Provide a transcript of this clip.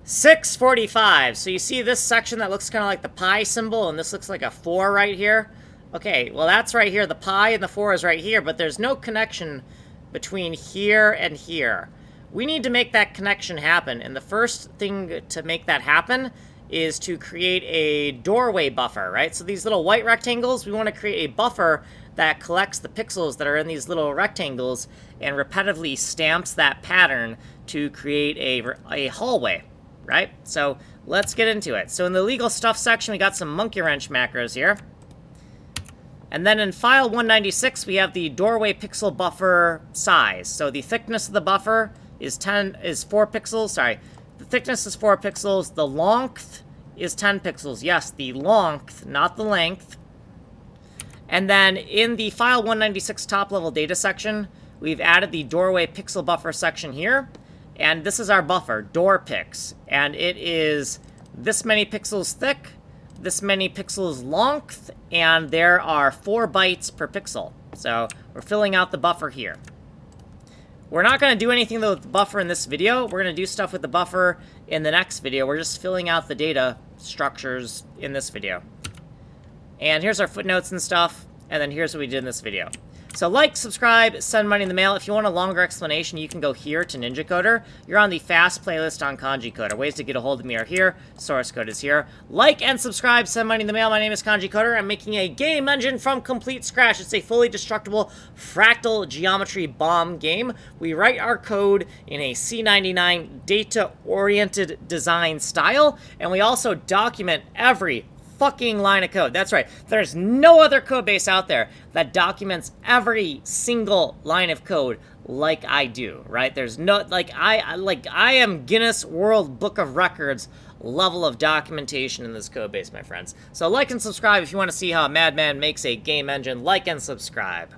645. So you see this section that looks kind of like the pi symbol, and this looks like a 4 right here? Okay, well that's right here. The pi and the 4 is right here, but there's no connection between here and here. We need to make that connection happen, and the first thing to make that happen is to create a doorway buffer, right? So these little white rectangles, we want to create a buffer that collects the pixels that are in these little rectangles and repetitively stamps that pattern to create a hallway, right? So let's get into it. So in the legal stuff section, we got some monkey wrench macros here. And then in file 196, we have the doorway pixel buffer size. So the thickness of the buffer is 4 pixels. Sorry, the thickness is 4 pixels. The length is 10 pixels. Yes, the length, not the length. And then in the file 196 top level data section, we've added the doorway pixel buffer section here. And this is our buffer, door pix. And it is this many pixels thick, this many pixels length, and there are 4 bytes per pixel. So we're filling out the buffer here. We're not going to do anything though with the buffer in this video. We're going to do stuff with the buffer in the next video. We're just filling out the data structures in this video. And here's our footnotes and stuff. And then here's what we did in this video. So like, subscribe, send money in the mail. If you want a longer explanation, you can go here to Ninja Coder. You're on the fast playlist on Kanji Coder. Ways to get a hold of me are here. Source code is here. Like and subscribe, send money in the mail. My name is Kanji Coder. I'm making a game engine from complete scratch. It's a fully destructible fractal geometry bomb game. We write our code in a C99 data-oriented design style, and we also document every fucking line of code. That's right. There's no other code base out there that documents every single line of code like I do, right? There's no, I am Guinness World Book of Records level of documentation in this code base, my friends. So like and subscribe if you want to see how a madman makes a game engine. Like and subscribe.